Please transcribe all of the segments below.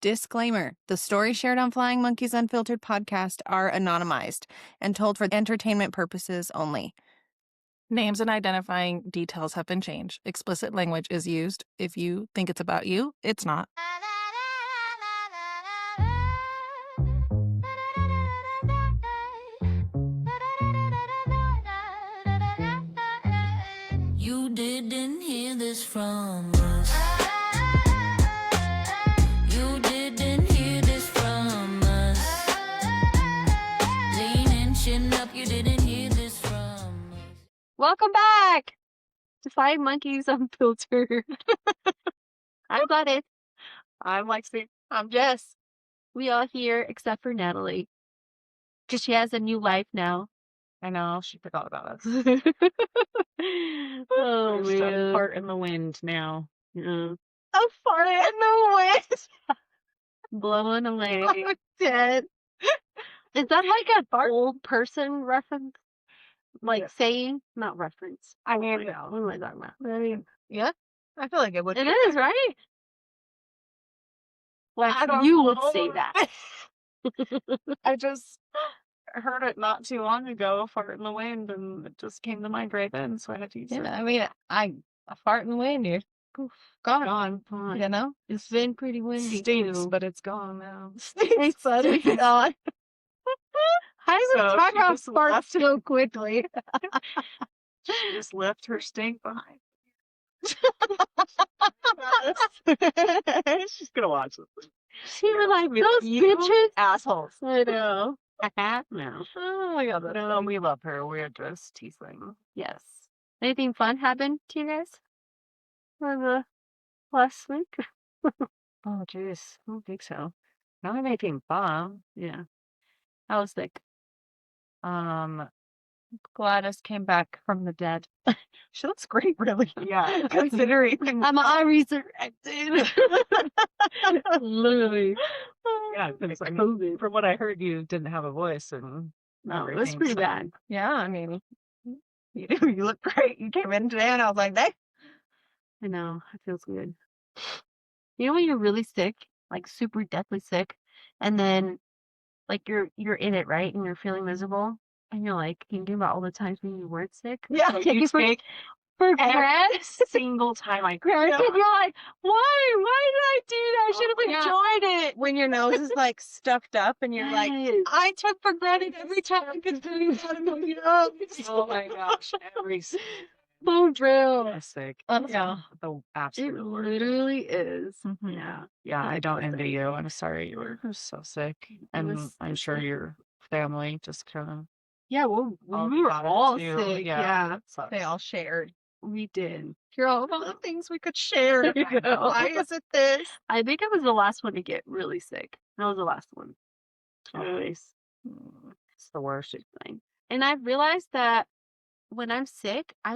Disclaimer: the stories shared on Flying Monkeys Unfiltered podcast are anonymized and told for entertainment purposes only. Names and identifying details have been changed. Explicit language is used. If you think it's about you, it's not. You didn't hear this from us. You didn't hear this from us. Lean and chin up, you didn't hear this from us. Welcome back to Flying Monkeys Unfiltered. I'm Gladys. I'm Lexi. I'm Jess. We all here except for Natalie, because she has a new life now. I know, she forgot about us. Oh, Just a man. fart in the wind now. Yeah. A fart in the wind! Blowing away. I'm dead. Is that like an old person reference? Like Yeah. saying? Not reference. I mean, What am I talking about? I mean, yeah, I feel like it would It be. is, right? Like, I don't you would know. say that. I just heard it not too long ago, fart in the wind, and it just came to mind right then, so I had to use it. Yeah, I mean, a fart in the wind, you're gone. Gone. You know? It's been pretty windy, Stinks, too. but it's gone now. Stinks, but it's gone. How do we So talk she about just farts left- so quickly? She just left her stink behind. She's gonna watch this. She was like, those You bitches. assholes. I know. No. Oh my god, that's No, funny. we love her. We're just teasing. Yes. Anything fun happened to you guys for the last week? Oh, jeez. I don't think so. Not anything fun. Yeah. I was sick. Gladys came back from the dead. She looks great, really. Yeah, considering. I'm resurrected. Literally. Yeah, because I mean, COVID. from what I heard, you didn't have a voice and No, it was everything, pretty so- bad. Yeah, I mean, You look great. You came in today, and I was like, "Hey." I know. It feels good. You know when you're really sick, like super deathly sick, and then like you're in it, right? And you're feeling miserable, and you're like thinking about all the times when you weren't sick. Yeah, Like, you take for every granted. single time I Granted, you're like, why? Why did I do that? I should have Yeah. enjoyed it. when your nose is like stuffed up and you're like, Yes. I took for granted every time I could do that. Oh my gosh, every So true. sick. Yeah. The It absolute worst. literally is. Mhm. Yeah. Yeah, I don't That's envy you. I'm sorry you were so sick, and was I'm sure your family just kind of Yeah, well, all we were got it all too. sick. Yeah, Yeah, that sucks. They all shared. we did. You're all the things we could share. I know. Why is it this? I think I was the last one to get really sick. I was the last one. Oh. Always. It's the worst. Fine. And I've realized that when I'm sick, I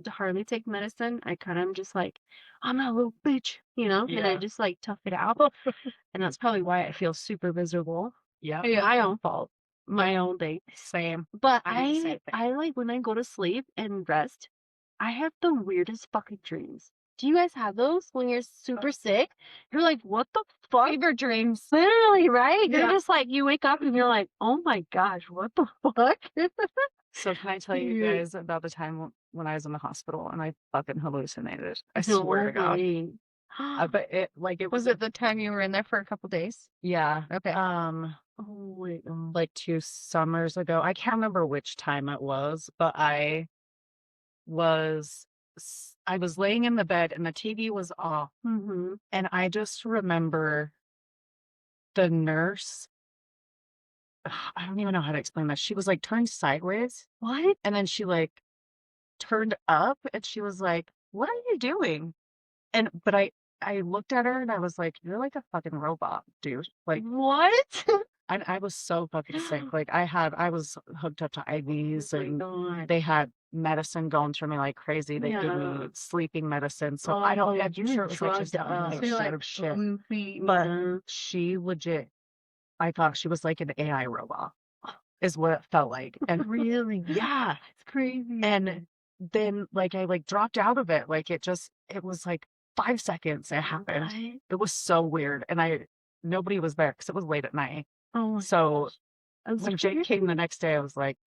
hardly take medicine. I kind of just like, I'm a little bitch, and I Yeah. just like tough it out. And that's probably why I feel super miserable. Yeah, My own fault. My own thing. same. But I do the same thing. I like when I go to sleep and rest, I have the weirdest fucking dreams. Do you guys have those when you're super sick? You're like, what the fuck? Fever dreams. Literally, right? You're Yeah. just like, you wake up and you're like, oh my gosh, what the fuck? So can I tell you Yeah. guys about the time when I was in the hospital and I fucking hallucinated? I swear to God. Totally. But it Was it the time you were in there for a couple days? Yeah. Okay. Oh, wait. Like 2 summers ago. I can't remember which time it was, but I was laying in the bed and the TV was off, Mm-hmm. and I just remember the nurse. I don't even know how to explain this. She was like turned sideways, What? and then she like turned up, and she was like, "What are you doing?" But I looked at her and I was like, "You're like a fucking robot, dude." Like, What? I was so fucking sick. Like I was hooked up to IVs, and God. they had medicine going through me like crazy. They gave me Yeah. sleeping medicine. So I don't, I'm you're sure it was like just drugged a up. mixture You're like of shit. goofy, But man. she legit, I thought she was like an AI robot, is what it felt like. And Really? yeah. It's crazy. And then like I like dropped out of it. Like it was like 5 seconds it happened. What? It was so weird. And nobody was there because it was late at night. Oh my So gosh. I was when like, Jake came the next day, I was like,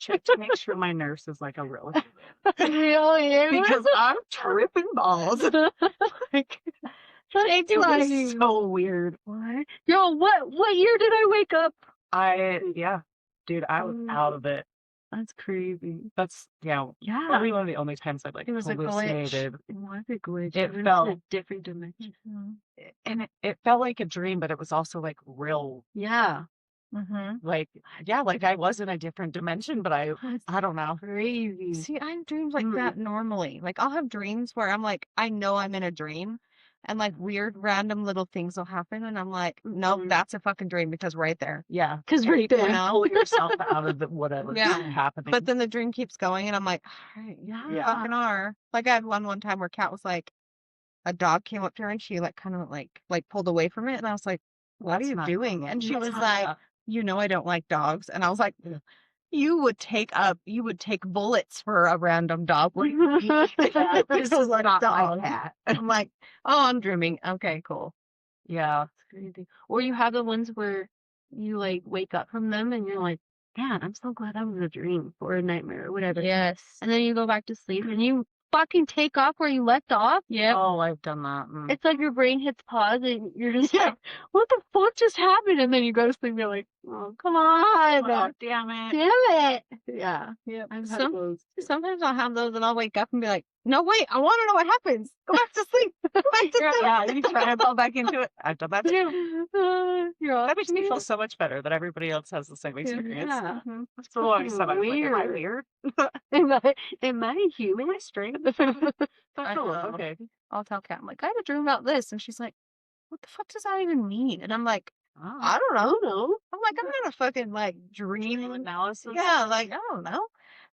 check to make sure my nurse is like a real really? because I'm tripping balls. Like, Jake's it like, was so weird. what? Yo, what year did I wake up? Dude, I was out of it. That's crazy. That's Yeah. probably one of the only times I've like It was a glitch. hallucinated. It was a glitch. It I was felt- in a different dimension. And it felt like a dream, but it was also like real, Yeah. like I was in a different dimension, but I don't know. Crazy. See, I have dreams like that normally. Like, I'll have dreams where I'm like, I know I'm in a dream, and like weird random little things will happen, and I'm like, nope, that's a fucking dream because right there. Yeah. Because right there. You know? Pull yourself out of the whatever's Yeah. happening. But then the dream keeps going, and I'm like, all right, Yeah. fucking are. Like, I had one time where Kat was like, a dog came up to her, and she like kind of like pulled away from it, and I was like, what are That's you not doing? cool. And she That's was not like, cool. you know I don't like dogs. And I was like, you would take bullets for a random dog. What do you mean? This is like a dog. I'm like, oh, I'm dreaming. Okay, cool. Yeah. It's crazy. Or you have the ones where you like wake up from them and you're like, man, I'm so glad that was a dream or a nightmare or whatever. Yes. And then you go back to sleep and you fucking take off where you left off. Yep. Oh, I've done that. It's like your brain hits pause and you're just like, what the fuck just happened? And then you go to sleep and you're like, oh, come on. Oh, damn it. Damn it. Yeah. Yep. I've had those. Sometimes I'll have those and I'll wake up and be like, no, wait, I want to know what happens. Go back to sleep. Go back to sleep. Yeah, you try to fall back into it. I've done that too. You're That makes me feel so much better that everybody else has the same experience. Yeah. That's the one time I was like, am I Weird. weird? Am I a human? Strange. I know. Okay. I'll tell Kat, I'm like, I had a dream about this. And she's like, what the fuck does that even mean? And I'm like, Oh. I don't know. I'm like, I'm not a fucking like dream Analysis. Yeah, like, I don't know.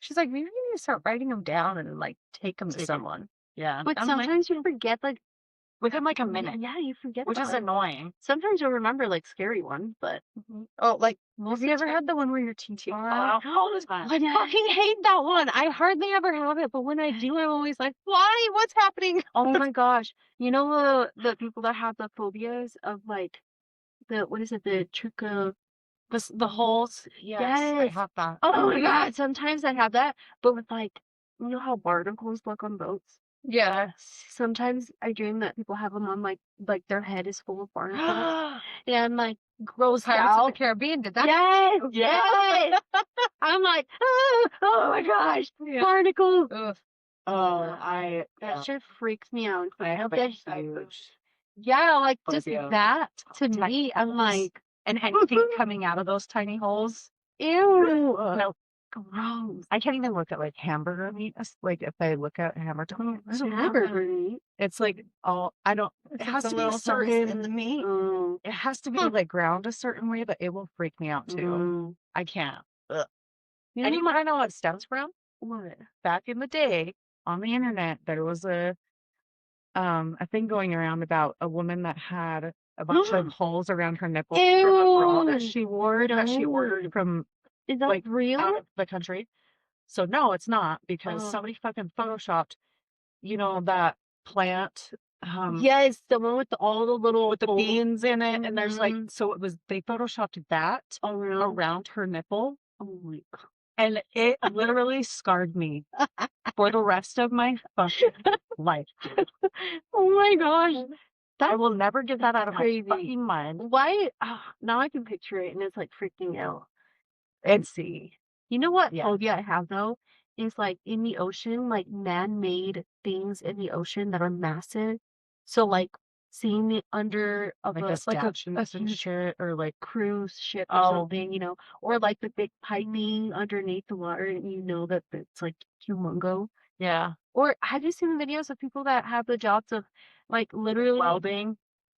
She's like, maybe you need to start writing them down and like take them to Take 'em. someone. Yeah. But I'm like- sometimes you forget, like, Within like a minute, yeah, you forget. which is about it. annoying. Sometimes you'll remember like scary ones, but Oh, like, most have you of the ever time- had the one where your teeth fall out? All the time. I fucking hate that one. I hardly ever have it, but when I do, I'm always like, why? What's happening? Oh my gosh. You know the people that have the phobias of like what is it, the tricho The holes. Yes. I Yes. have that. Oh my god, sometimes I have that, but with like you know how barnacles look on boats? Yeah. Sometimes I dream that people have them on like their head is full of barnacles. And I'm like grossed Pirates of the out. Caribbean did that. Yes, yes. I'm like, oh my gosh, Yeah. barnacles. Ugh. Oh, That shit freaks me out. I have a That's- huge. Yeah, like just Phobia. that to me, I'm like, And anything coming out of those tiny holes. ew, No, gross. I can't even look at like hamburger meat. Like if I look at hamburger meat, I don't know. Hamburger meat. It's like I don't. It It's has the to be a little holes in the certain. meat. Oh, It has to be like ground a certain way, but it will freak me out too. mm. I can't. You And know you want to know what it stems from? what? Back in the day, on the internet, there was a thing going around about a woman that had a bunch of holes around her nipples from a bra that Ew. she wore that she No. ordered from Is that like real? out of the country. So no, it's not because Oh. somebody fucking photoshopped, that plant Yes, the one with all the little with the holes beans in it, and there's like Mhm. so they photoshopped that around. around her nipple, Oh my god. and it literally scarred me for the rest of my fucking life. Oh my gosh. I That's will never get that out of my crazy. fucking mind. Why? Now I can picture it, and it's like freaking out. And see, You know what Yeah. phobia I have though is like in the ocean, like man-made things in the ocean that are massive. So like seeing the under of like a a statue and huge shit, or like cruise ship or Oh. something, or like the big piping underneath the water, and you know that it's like humongo. yeah, Or have you seen the videos of people that have the jobs of like literally welding,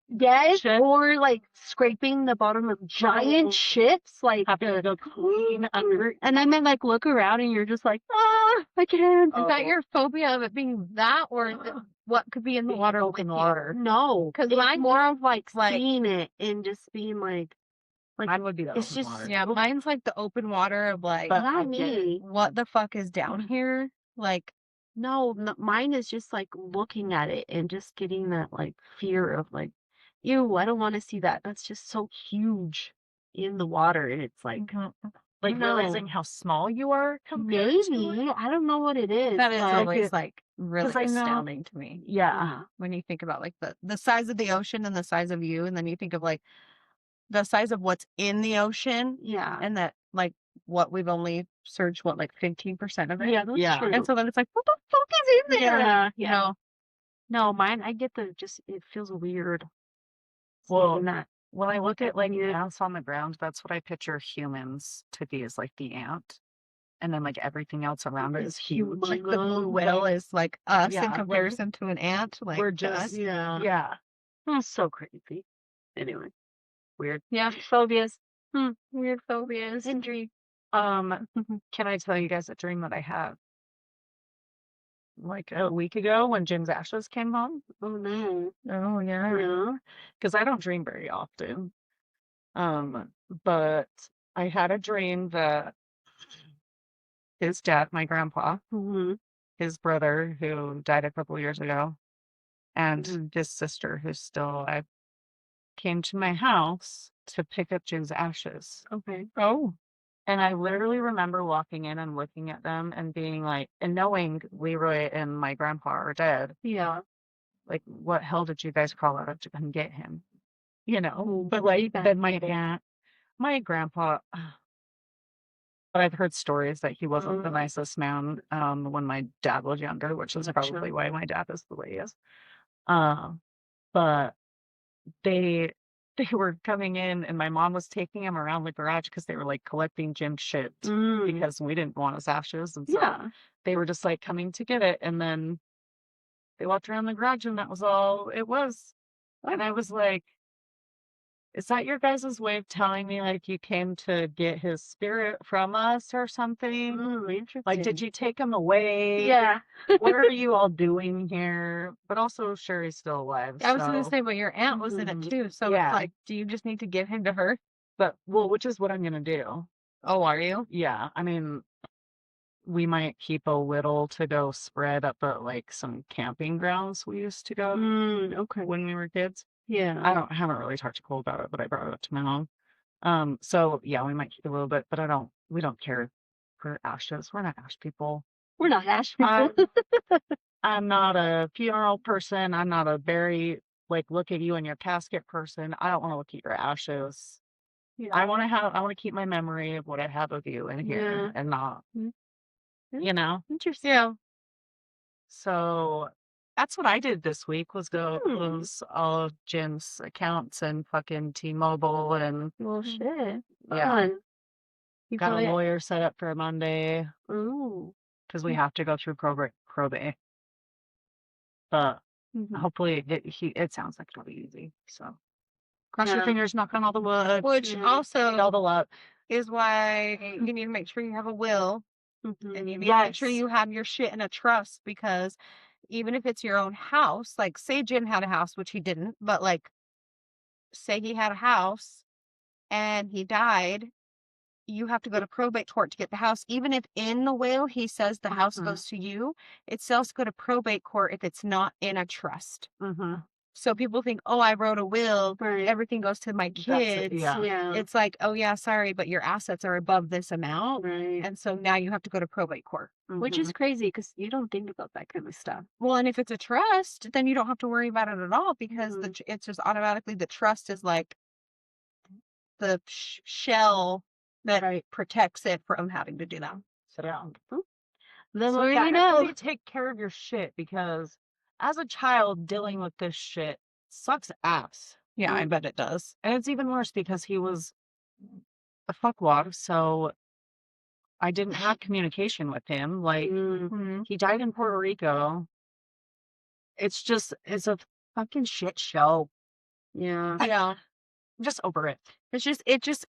yes, shit. or like scraping the bottom of giant Oh. ships, like having to go clean under. and then they like look around and you're just like, I can't. Is that Oh. your phobia of it being that, or is it what could be in the water with Open you? water. No, 'Cause it's mine- more of like like- seeing it and just being like Mine would be the it's open just- water. Yeah, mine's like the open water of like, But not I get it. me. what the fuck is down here? Like, No, mine is just like looking at it and just getting that like fear of like, ew, I don't want to see that. That's just so huge in the water, and it's like, Like no, realizing how small you are compared to it. maybe I don't know what it is. That is but always like really 'cause I know- astounding to me yeah, when you think about like the size of the ocean and the size of you, and then you think of like the size of what's in the ocean, yeah, and that like what we've only searched like 15% of it. yeah. That's Yeah. true. And so then it's like, what the fuck is in there? Yeah, You yeah. know? No, mine. I get the just. It feels weird. Well, seeing that. when I look at like ants on the ground, that's what I picture humans to be, is like the ant. And then like everything else around it is huge. Like the blue whale is like us Yeah, in like, comparison to an ant. Like We're to just us. Yeah. yeah. That's so crazy. Anyway. Weird. Yeah. Phobias. Weird phobias. Injury. Can I tell you guys a dream that I had like a week ago when Jim's ashes came home? Oh no. Oh yeah. Yeah. Because I don't dream very often. But I had a dream that his dad, my grandpa, Mm-hmm. his brother who died a couple years ago, and his sister who's still alive, came to my house to pick up Jim's ashes. Okay. Oh. And I literally remember walking in and looking at them and being like, and knowing Leroy and my grandpa are dead, Yeah. like, what hell did you guys crawl out of to come get him? You know? Oh, But way like, back then my in the day. aunt, my grandpa, but I've heard stories that he wasn't the nicest man when my dad was younger, which is probably why my dad is the way he is. But they were coming in and my mom was taking him around the garage because they were like collecting Jim's shit because we didn't want his ashes. And so Yeah. they were just like coming to get it. And then they walked around the garage and that was all it was. And I was like, is that your guys' way of telling me like you came to get his spirit from us or something? Interesting. Like, did you take him away? Yeah. What are you all doing here? But also, Sherry's still alive. I was gonna so- say, but your aunt was in it too. So Yeah. it's like, do you just need to give him to her? But, well, which is what I'm going to do. Oh, are you? Yeah. I mean, we might keep a little to go spread up at like some camping grounds we used to go Okay. when we were kids. Yeah. I haven't really talked to Cole about it, but I brought it up to my mom. So yeah, we might keep a little bit, but we don't care for ashes. We're not ash people. We're not ash I'm, people. I'm not a funeral person. I'm not a like look at you in your casket person. I don't want to look at your ashes. Yeah. I want to keep my memory of what I have of you in here and not, you know. Interesting. Yeah. So that's what I did this week was go close all of Jim's accounts and fucking T-Mobile and Well, shit. yeah. Fun. You Got a probably. lawyer set up for Monday Ooh. because we have to go through probate. But hopefully it sounds like it'll be easy. So cross your fingers, knock on all the wood. Which also all the luck. is why you need to make sure you have a will, and you need to make sure Yes. you have your shit in a trust, because even if it's your own house, like say Jim had a house, which he didn't, but like say he had a house and he died, you have to go to probate court to get the house. Even if in the will he says the house goes to you, it still has to go to probate court if it's not in a trust. So people think, oh, I wrote a will, everything goes to my kids. Yeah. It's like, oh yeah, sorry, but your assets are above this amount. Right. And so now you have to go to probate court. Which is crazy because you don't think about that kind of stuff. Well, and if it's a trust, then you don't have to worry about it at all, because it's just automatically, the trust is like the shell that protects it from having to do that. Sit down. Then So we yeah, know. everybody take care of your shit because as a child dealing with this shit sucks ass. Yeah, I bet it does. And it's even worse because he was a fuckwad, so I didn't have communication with him. Like he died in Puerto Rico. It's a fucking shit show. Yeah. Yeah. I'm just over it. It just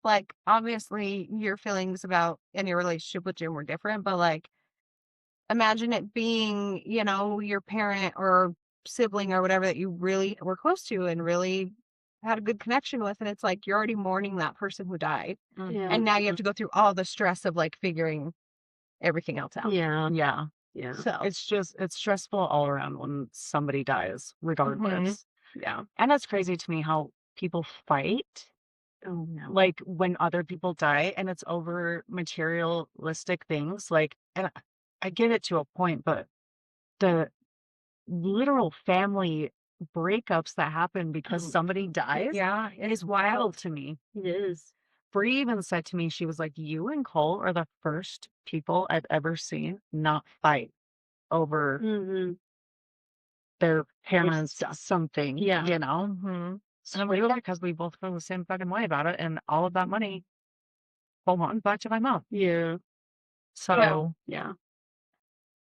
like, obviously your feelings about any relationship with Jim were different, but like, imagine it being, your parent or sibling or whatever that you really were close to and really had a good connection with. And it's like, you're already mourning that person who died. Yeah. And now you have to go through all the stress of like figuring everything else out. Yeah. Yeah. Yeah. So it's stressful all around when somebody dies, regardless. Yeah. And it's crazy to me how people fight, Oh no. like when other people die, and it's over materialistic things. Like, and I get it to a point, but the literal family breakups that happen because somebody dies yeah, is wild to me. It is. Bree even said to me, she was like, you and Cole are the first people I've ever seen not fight over Mm-hmm. their parents stuff. something, Yeah. you know? And I'm like, yeah, because we both feel the same fucking way about it, and all of that money belongs back to my mom. Yeah. So, Yeah.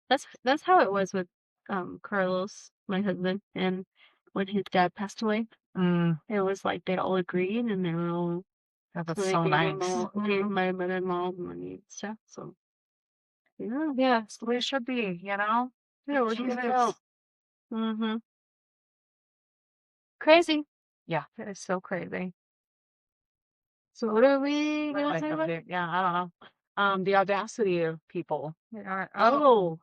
That's how it was with Carlos, my husband, and when his dad passed away. It was like they all agreed, and they were all that's they so gave nice. gave my mother-in-law money and stuff. So Yeah, it's the way it should be, you know? yeah, we're Jesus. doing it out. Mm-hmm. Crazy. Yeah, it is so crazy. So what are we gonna I say don't about? know. Yeah, I don't know. The audacity of people. Oh,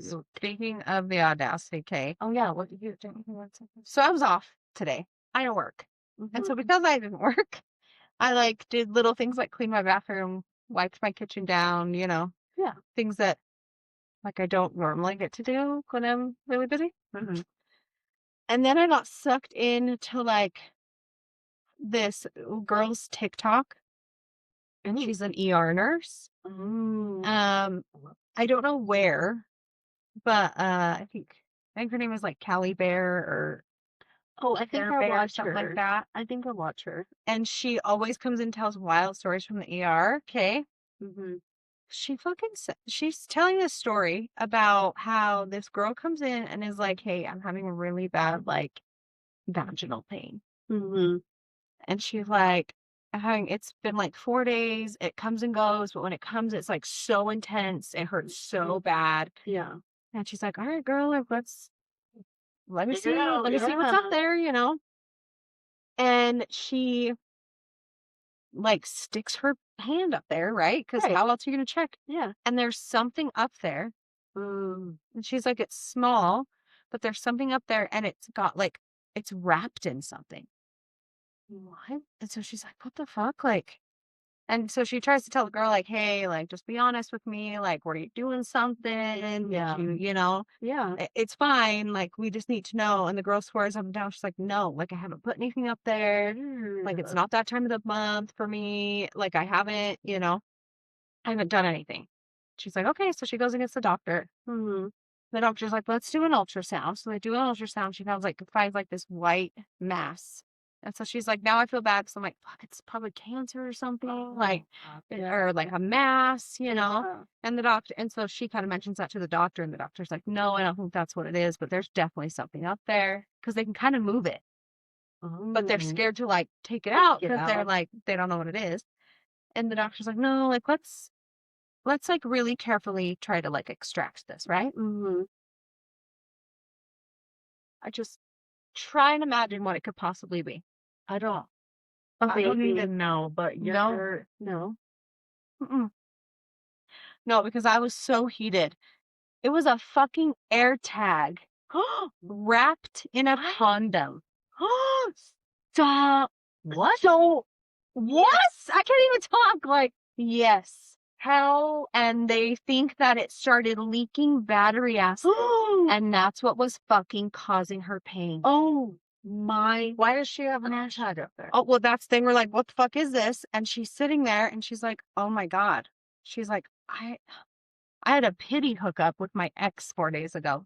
So speaking of the Audacity, okay. Oh yeah, what did you do? So I was off today. I didn't work. And so because I didn't work, I like did little things like clean my bathroom, wiped my kitchen down, you know. Yeah. Things that like I don't normally get to do when I'm really busy. And then I got sucked into like this girl's TikTok. And she's an ER nurse. I don't know where, but I think her name is like Callie Bear or Oh, I think Bear I Bear, watched something her. like that. I think I watch her. And she always comes and tells wild stories from the ER. Okay. Mm-hmm. She's telling this story about how this girl comes in and is like, hey, I'm having a really bad like vaginal pain. Mm-hmm. And she's like, it's been like 4 days. It comes and goes, but when it comes, it's like so intense. It hurts so bad. Yeah. And she's like, all right, girl, like, let me Figure it out, see what's yeah. up there, you know? And she like sticks her hand up there, right? Because Right. how else are you going to check? Yeah. And there's something up there. And she's like, it's small, but there's something up there and it's wrapped in something. What? And so she's like, what the fuck? Like, and so she tries to tell the girl, like, hey, like, just be honest with me. Like, were you doing something? Yeah. You know, Yeah. it's fine. Like, we just need to know. And the girl swears up and down. She's like, no, like, I haven't put anything up there. Like, it's not that time of the month for me. Like, I haven't, you know, I haven't done anything. She's like, okay. So she goes and gets the doctor. Mm-hmm. The doctor's like, let's do an ultrasound. So they do an ultrasound. She finds like this white mass. And so she's like, now I feel bad. So I'm like, fuck, it's probably cancer or something, like, or like a mass, you know? And and so she kind of mentions that to the doctor, and the doctor's like, no, I don't think that's what it is, but there's definitely something up there because they can kind of move it, but they're scared to like take it out because they're like, they don't know what it is. And the doctor's like, no, like, let's like really carefully try to like extract this, right? Mm-hmm. I just try and imagine what it could possibly be. I don't Okay. even know, but No. Mm-mm. No, because I was so heated. It was a fucking air tag wrapped in a condom. Stop. What? So, what? Yes. I can't even talk. Like, yes. How? And they think that it started leaking battery acid. And that's what was fucking causing her pain. Oh my. why does she have an air tag up there? Oh, well, that's the thing. We're like, what the fuck is this? And she's sitting there and she's like, oh my God. She's like, I had a pity hookup with my ex 4 days ago.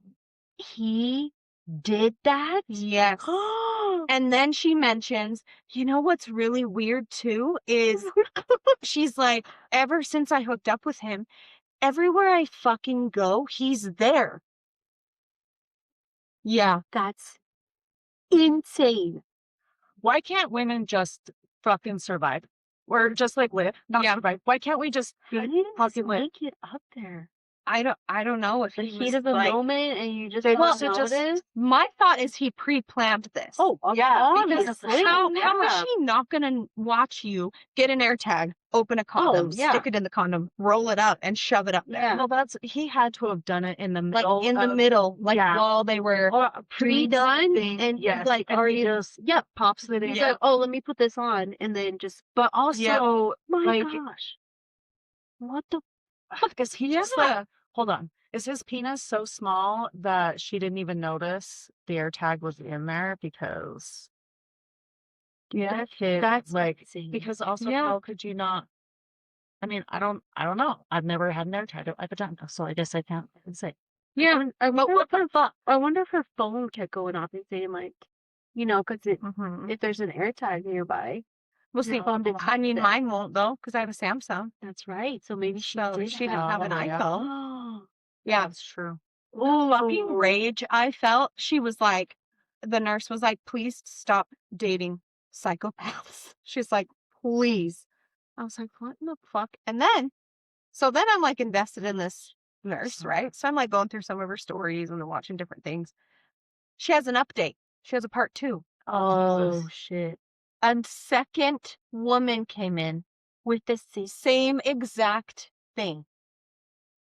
He did that? Yes. And then she mentions, you know what's really weird too is she's like, ever since I hooked up with him, everywhere I fucking go, he's there. Yeah. That's insane. Why can't women just fucking survive? Or just like live, not survive? Why can't we just I didn't fucking live? make it up there. I don't know if The he heat was of the like, moment, and you just They don't must have just- notice. my thought is he pre-planned this. Oh, Yeah, because obviously. how is yeah. she not gonna watch you get an AirTag, open a condom, yeah. stick it in the condom, roll it up, and shove it up there? Yeah. Well, he had to have done it in the Like middle. in the of- middle, like yeah. while they were. Or Pre-done, thing, and yes, like and already he just yeah. pops it in. He's like, oh, let me put this on, and then just. But also, My like, gosh, what the? fuck, is he just like, hold on, is his penis so small that she didn't even notice the AirTag was in there? Because that kid, That's like, insane. because also, Yeah. how could you not? I mean, I don't know. I've never had an AirTag at my vagina, so I guess I can't say. Yeah, I but wonder what if her I wonder if her phone kept going off and saying like, because Mhm. if there's an AirTag nearby, We'll see. your phone detects I mean, it. mine won't though, because I have a Samsung. That's right. So maybe she So did she didn't have an yeah. iPhone. Yeah, That's true. the fucking rage I felt. She was like, the nurse was like, please stop dating psychopaths. She's like, please. I was like, what in the fuck? And then, so then I'm like invested in this nurse, right? So I'm like going through some of her stories and watching different things. She has an update. She has a part 2. Oh shit! A second woman came in with the same exact thing.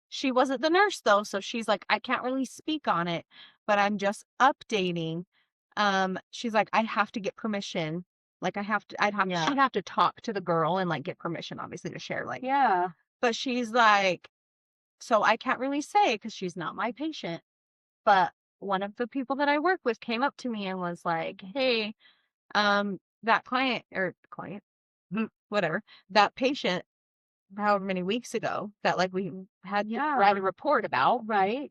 She wasn't the nurse though, so she's like, I can't really speak on it, but I'm just updating. She's like, I have to get permission. Like she'd have to talk to the girl and like get permission, obviously, to share. Like, Yeah. but she's like, so I can't really say because she's not my patient. But one of the people that I work with came up to me and was like, hey, that whatever, that patient, however many weeks ago that like we had read a report about, Right.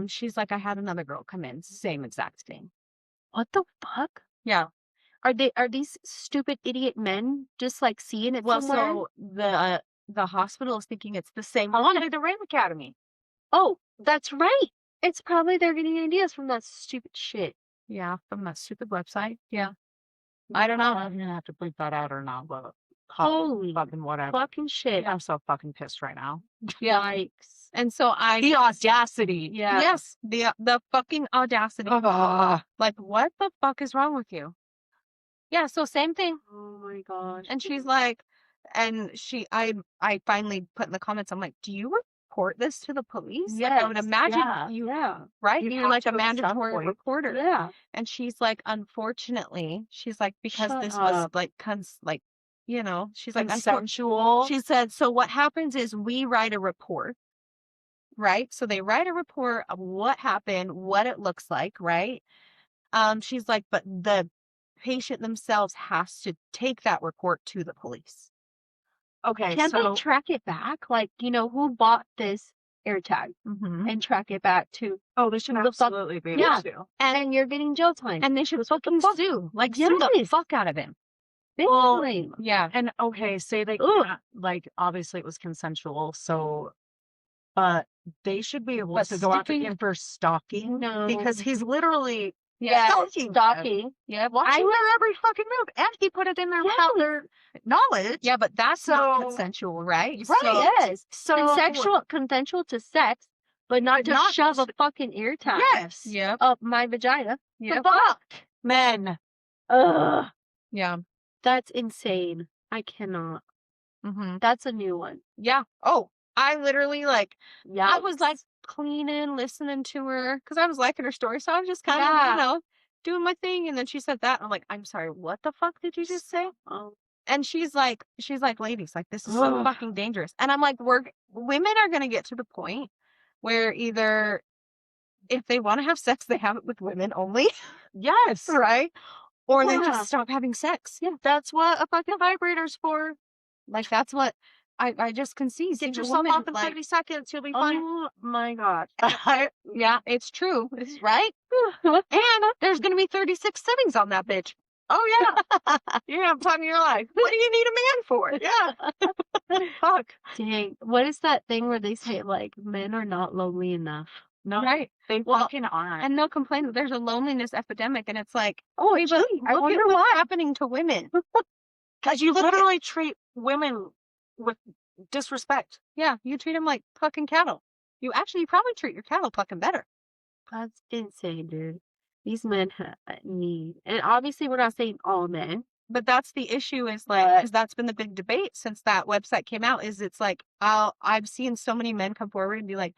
she's like, I had another girl come in, same exact thing. What the fuck? Yeah. Are these stupid idiot men just like seeing it Well, somewhere? so the hospital is thinking it's the same one at the Rain Academy. Oh, that's right. It's probably they're getting ideas from that stupid shit. Yeah, from that stupid website. Yeah. I don't know. I'm gonna have to bleep that out or not, but Holy fucking whatever. fucking shit. I'm so fucking pissed right now. Yikes. And so The audacity. Yeah. yes, the fucking audacity. Like, what the fuck is wrong with you? Yeah, so same thing. Oh my gosh. And she's like, I finally put in the comments, I'm like, do you report this to the police? Like, I would Yes, imagine yeah, you, yeah. right? You'd You're have like to a at some mandatory point. reporter. Yeah. And she's like, unfortunately, she's like, because Shut this was up. like, she's like, Consensual. she said, so what happens is we write a report, right? So they write a report of what happened, what it looks like, right? She's like, but the patient themselves has to take that report to the police. Okay, Can't so they track it back? Like, who bought this AirTag Mm-hmm. and track it back to they should the fuck- absolutely be able Yeah. to. and you're getting jail time. And they should fucking fuck? sue. Like, sue the Yes. fuck out of him. Big Well, time. Yeah. And okay, say they Ugh. can't, like obviously it was consensual, so but they should be able But to go after sticking- him for stalking No. because he's literally Yeah, stalking. stalking. Yeah. Watching their every fucking move, and he put it in their their knowledge. Yeah, but that's not So- consensual, right? Right. So, Yes. So Consensual to sex, but not to Not shove a to- fucking AirTag yes. yep. up my vagina. Yep. Fuck men. Ugh. Yeah. That's insane. I cannot. Mm-hmm. That's a new one. Yeah. Oh, I literally like, Yeah. I was like cleaning, listening to her because I was liking her story. So I was just kind Yeah. of, doing my thing. And then she said that. And I'm like, I'm sorry, what the fuck did you just say? Oh, And she's like, ladies, like, this is so Ugh. fucking dangerous. And I'm like, women are going to get to the point where either if they want to have sex, they have it with women only, Yes. right? Or they Yeah. just stop having sex. Yeah. That's what a fucking vibrator's for. Like, that's what I just concede. Get Since a yourself woman, off in like, 30 seconds, you'll be fine. oh my god. yeah, it's true. It's right. And there's going to be 36 sittings on that bitch. Oh yeah. You're gonna have fun in your life. What do you need a man for? Yeah. Fuck. Dang. What is that thing where they say like men are not lonely enough? No, Right. they Well, fucking aren't. And they'll complain that there's a loneliness epidemic. And it's like, Oh, but I look wonder at what's why. happening to women. Because you literally treat women with disrespect. Yeah, you treat them like fucking cattle. you probably treat your cattle fucking better. That's insane, dude. These men need, and obviously we're not saying all men. But that's the issue is like, But- because that's been the big debate since that website came out, is it's like, I've seen so many men come forward and be like,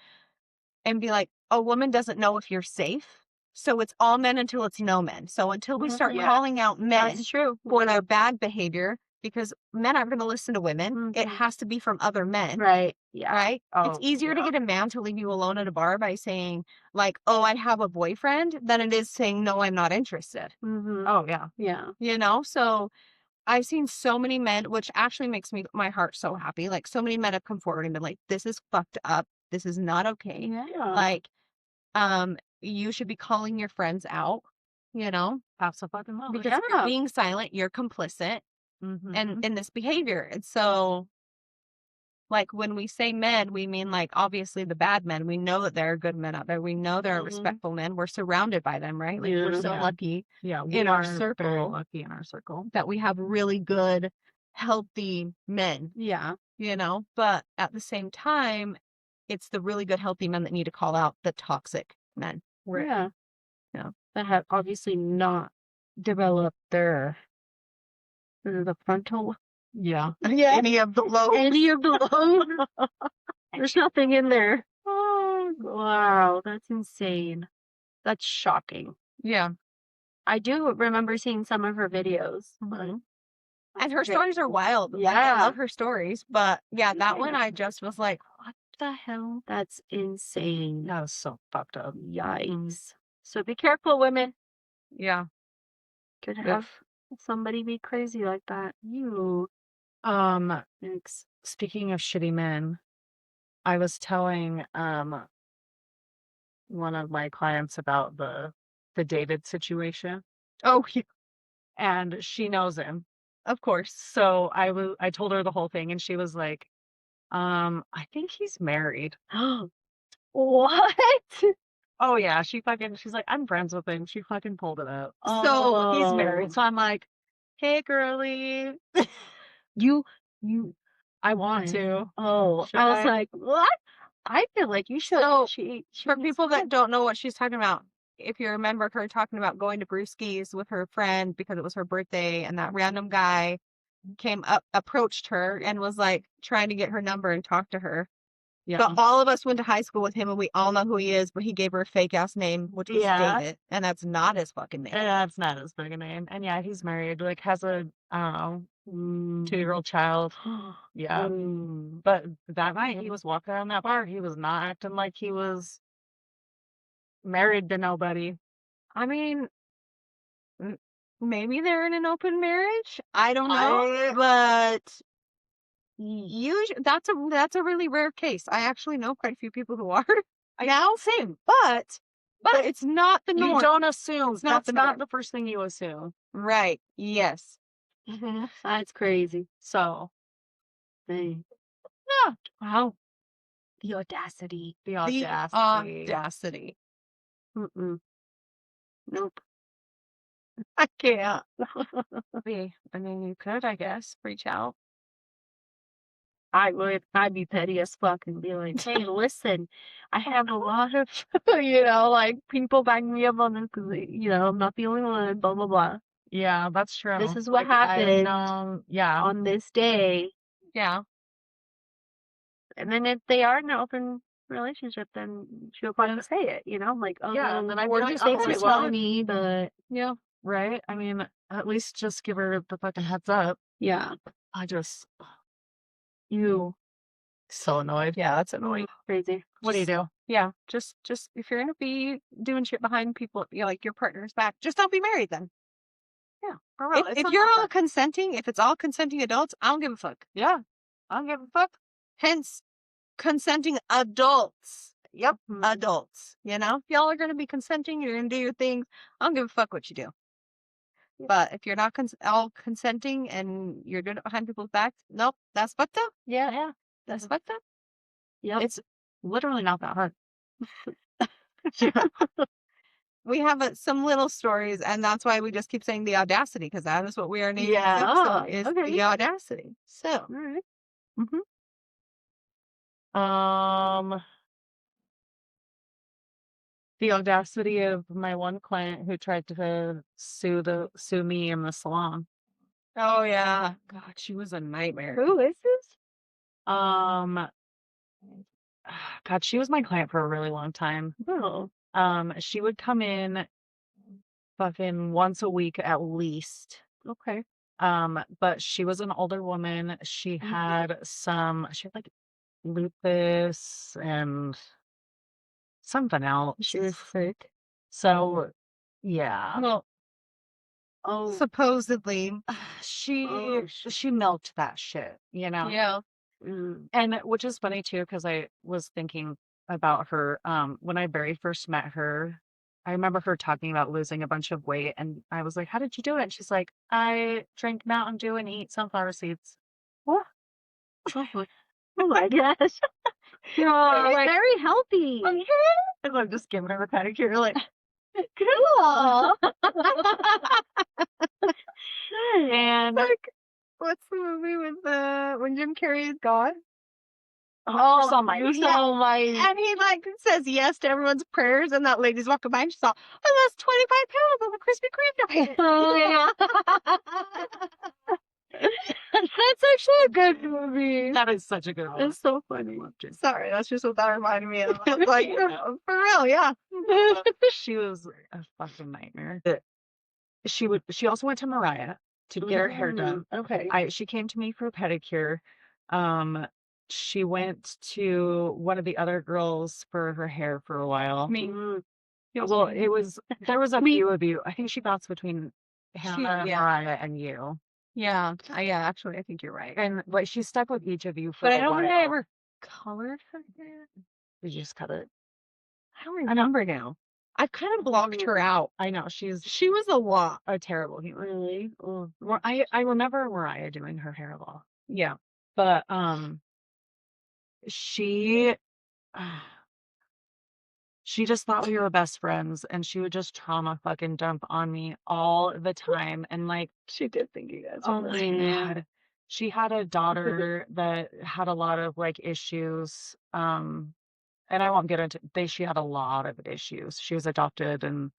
a woman doesn't know if you're safe. So it's all men until it's no men. So until we start Yeah. calling out men That's true. for their bad behavior, because men aren't going to listen to women, it Mhm. has to be from other men. Right. Yeah. Right? It's Oh, easier to yeah. get a man to leave you alone at a bar by saying, like, oh, I have a boyfriend, than it is saying, no, I'm not interested. Mhm. Oh yeah. Yeah. You know? So I've seen so many men, which actually makes my heart so happy. Like, so many men have come forward and been like, this is fucked up. This is not okay. Yeah. Like, you should be calling your friends out, you know? Absolutely. Because if yeah. you're being silent, you're complicit Mm-hmm. in this behavior. And so, like, when we say men, we mean, like, obviously the bad men. We know that there are good men out there. We know there are Mhm. respectful men. We're surrounded by them, right? Like, we're so Yeah. lucky Yeah, we in our are very circle lucky in our circle. that we have really good, healthy men, Yeah. you know? But at the same time, it's the really good, healthy men that need to call out the toxic men. Right. Yeah. Yeah. That have obviously not developed the frontal. Yeah. Yeah. Any of the low. Any of the low. There's nothing in there. Oh, wow. That's insane. That's shocking. Yeah. I do remember seeing some of her videos. But And her stories are wild. Like, I Yeah. love her stories. But yeah, that one I just was like, what the hell? That's insane. That was so fucked up. Yikes. So be careful, women. Yeah. Could have somebody be crazy like that. You. Thanks. Speaking of shitty men, I was telling one of my clients about the David situation, Oh, yeah, and she knows him. of course. So I told her the whole thing, and she was like, I think he's married. What? Oh yeah, she's like, I'm friends with him. She fucking pulled it up. So He's married. So I'm like, hey girly, You. I want to. Oh, Should I was I? like, what? I feel like you should. So, she for needs people that to- don't know what she's talking about, if you remember her talking about going to Brewski's with her friend because it was her birthday, and that random guy came up, approached her, and was like trying to get her number and talk to her. Yeah. But all of us went to high school with him, and we all know who he is. But he gave her a fake ass name, which was Yeah. David, and that's not his fucking name. That's not his big name. And yeah, he's married. Like, has a I don't know, 2-year-old child. Yeah. But that night he was walking around that bar. He was not acting like he was married to nobody. I mean, maybe they're in an open marriage. I don't know, but usually that's a really rare case. I actually know quite a few people who are now, Same. but it's not the norm. You don't assume. It's not That's the not norm. the first thing you assume. Right? Yes. That's crazy. So, Dang. yeah. Wow. The audacity. The The audacity. audacity. Mm-mm. Nope. I can't. I mean, you could, I guess, reach out. I would. I'd be petty as fuck and be like, hey, listen, I have a lot of, like people backing me up on this because, I'm not the only one, blah, blah, blah. Yeah, that's true. This is what I've happened known- yeah. on this day. Yeah. And then if they are in an open relationship, then she'll probably say it, like, oh, Yeah, and then I'd be or like, just thanks okay, for well, telling me, but Yeah. right? I mean, at least just give her the fucking heads up. yeah, I just you so annoyed. Yeah, that's annoying. crazy. What do you do? Yeah, just if you're gonna be doing shit behind people, like your partner's back, just don't be married then. Yeah, for real. If you're all consenting, if it's all consenting adults, I don't give a fuck. Yeah, I don't give a fuck. Hence, consenting adults. Yep. Adults. If y'all are gonna be consenting, you're gonna do your things. I don't give a fuck what you do. Yeah. But if you're not all consenting and you're doing it behind people's backs, nope, that's fucked up. Yeah. That's fucked up. Yep. It's literally not that hard. We have some little stories, and that's why we just keep saying the audacity, because that is what we are naming Yeah. this episode, is Okay. the audacity. So, All right. Um, The audacity of my one client who tried to sue me in the salon. Oh yeah. God, she was a nightmare. Who is this? Um, God, she was my client for a really long time. Oh, She would come in fucking once a week at least. okay. But she was an older woman. She Mhm. had like lupus and something else. She was sick. So yeah. Well, Oh, supposedly. She milked that shit, you know? Yeah. mm, And which is funny too, because I was thinking about her when I very first met her. I remember her talking about losing a bunch of weight, and I was like, "How did you do it?" And she's like, "I drink Mountain Dew and eat sunflower seeds." what? Oh my gosh. Yeah, like, Very healthy. and I'm just giving her a pedicure, like, Cool. and Like, what's the movie with when Jim Carrey is gone? oh, so my, And he like says yes to everyone's prayers, and that lady's walking by and she's all, I lost 25 pounds on the Krispy Kreme diet. That's actually a good movie. that is such a good one. It's so funny. Sorry, that's just what that reminded me of. Like, for real, yeah. She was a fucking nightmare. She also went to Mariah to get her hair done. Okay. She came to me for a pedicure. She went to one of the other girls for her hair for a while. Me. Mm, Well, there was a few of you. I think she bounced between Hannah, yeah. Mariah, and you. Yeah, actually, I think you're right. And like she stuck with each of you for But a I don't while. think I ever colored her hair. Did you just cut it? I don't remember now. I've kind of blocked her out. I know She was a lot. a terrible human. really? Oh. I remember Mariah doing her hair a lot, Yeah. but she just thought we were best friends, and she would just trauma fucking dump on me all the time. And like, She did think you guys oh were my God, she had a daughter that had a lot of like issues. And I won't get into she had a lot of issues. She was adopted, and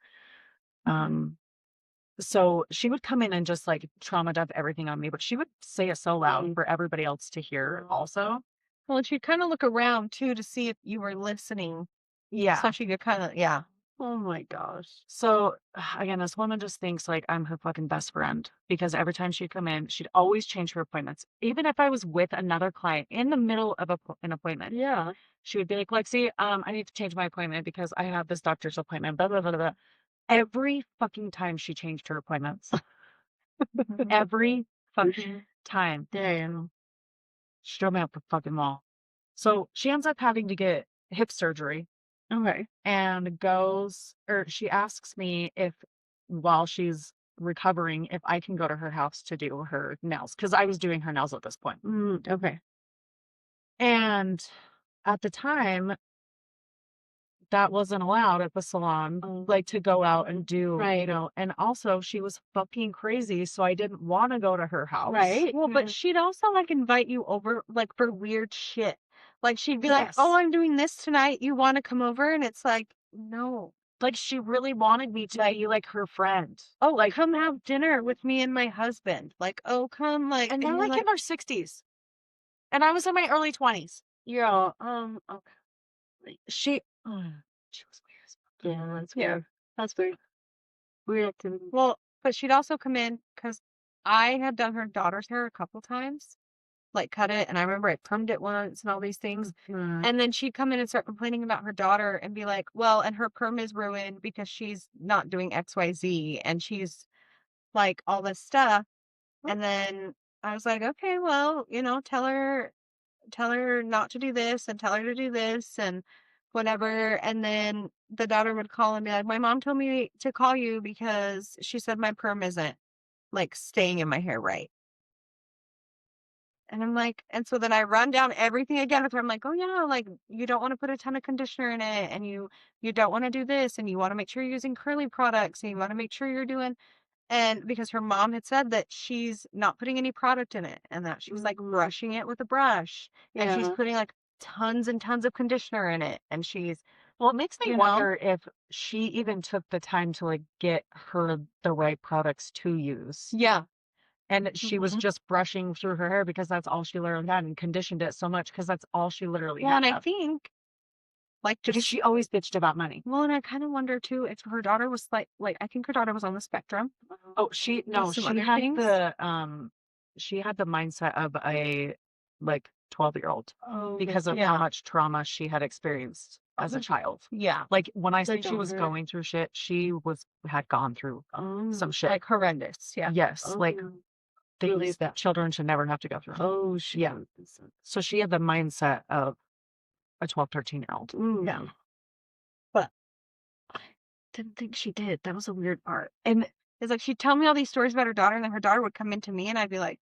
so she would come in and just like trauma dump everything on me, but she would say it so loud for everybody else to hear also. Well, and she'd kind of look around too to see if you were listening. Yeah. So she could kind of, yeah. Oh my gosh. So again, this woman just thinks like I'm her fucking best friend, because every time she'd come in, she'd always change her appointments. Even if I was with another client in the middle of an appointment, Yeah. she would be like, Lexi, I need to change my appointment because I have this doctor's appointment, blah, blah, blah, blah. Every fucking time she changed her appointments. Every fucking time. Damn. She drove me up the fucking wall. So she ends up having to get hip surgery. Okay. And she asks me if, while she's recovering, if I can go to her house to do her nails, because I was doing her nails at this point. Okay. And at the time, that wasn't allowed at the salon, like to go out and do, Right. and also she was fucking crazy, so I didn't want to go to her house. Right. Well, but she'd also like invite you over like for weird shit. Like she'd be like, Yes. "Oh, I'm doing this tonight. You want to come over?" And it's like, no. Like she really wanted me to be like her friend. Oh, like come have dinner with me and my husband. Like, oh, come like. And they're you're like in their 60s. And I was in my early 20s. Yeah. Okay. She was weird as fuck. Yeah, that's Yeah. weird. That's weird. Weird activity. Well, but she'd also come in because I had done her daughter's hair a couple times, like cut it, and I remember I permed it once and all these things. And then she'd come in and start complaining about her daughter and be like, well, and her perm is ruined because she's not doing XYZ and she's like all this stuff. And then I was like, okay, well, tell her not to do this and tell her to do this and whatever. And then the daughter would call and be like, my mom told me to call you because she said my perm isn't like staying in my hair right. And I'm like, and so then I run down everything again with her. I'm like, oh yeah, like you don't want to put a ton of conditioner in it, and you don't want to do this, and you want to make sure you're using curly products, and you want to make sure you're doing, and because her mom had said that she's not putting any product in it, and that she was like brushing it with a brush, and she's putting like tons and tons of conditioner in it, and she's Well, it makes me You know? wonder if she even took the time to like get her the right products to use. Yeah. And she was Mhm. just brushing through her hair because that's all she literally had and conditioned it so much because that's all she literally Well, and I had. think, like, Because she always bitched about money. well, and I kind of wonder too if her daughter was like, I think her daughter was on the spectrum. Oh, she some other things? she had the mindset of a like 12-year-old Oh, because of Yeah. how much trauma she had experienced as a child. Yeah. Like when I The say she was daughter. going through shit, she had gone through some shit. Like horrendous. Yeah. Yes, like Oh, things really that children should never have to go through. oh, shit. Yeah. So she had the mindset of a 12, 13-year-old. Yeah. But I didn't think she did. That was the weird part. And it's like she'd tell me all these stories about her daughter, and then her daughter would come into me, and I'd be like,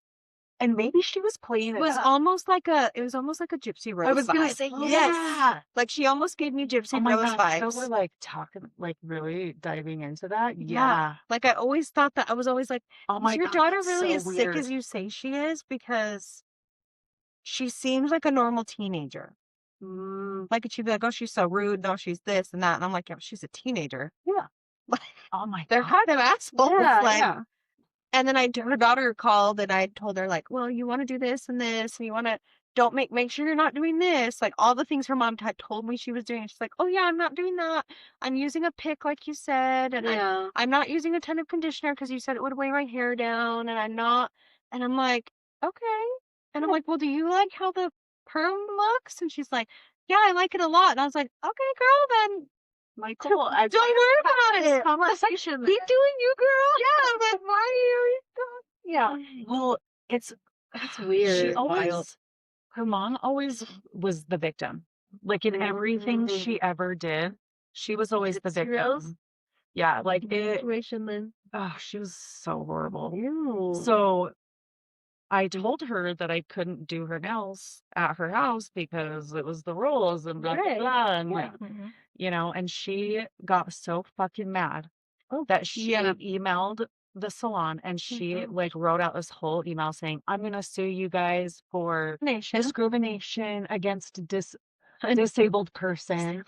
And maybe she was playing it was almost like a gypsy rose. I was gonna vibe. say, Yes. yeah. Like she almost gave me gypsy Oh my rose God. So vibes. we're like talking, like really diving into that. Yeah. Yeah. Like I always thought that I was always like, Oh is my your God, daughter that's really so as sick weird. as you say she is? Because she seems like a normal teenager. Like she'd be like, oh, she's so rude. No, she's this and that. And I'm like, yeah, but she's a teenager. Yeah. Like Oh my they're God. kind of assholes. Yeah, like, yeah. and then her daughter called and I told her like, well, you want to do this and this, and you want to don't make sure you're not doing this. Like all the things her mom had told me she was doing. She's like, oh yeah, I'm not doing that. I'm using a pick like you said, and Yeah. I'm not using a ton of conditioner because you said it would weigh my hair down, and I'm not. And I'm like, okay. And I'm like, well, do you like how the perm looks? And she's like, yeah, I like it a lot. And I was like, okay, girl, then Like, cool. I don't worry about it. conversation. Keep doing you, girl. Yeah, but why are you? Yeah. Well, it's That's weird. She Wild. always, her mom always was the victim. Like in everything she ever did, she was always the victim. Girls? Yeah, like it. Situation then. Oh, she was so horrible. Ew. So I told her that I couldn't do her nails at her house because it was the rules and blah blah Right. blah. And Yeah. you know, and she got so fucking mad Oh, that she yeah. emailed the salon and she like wrote out this whole email saying, I'm gonna sue you guys for discrimination against a disabled person.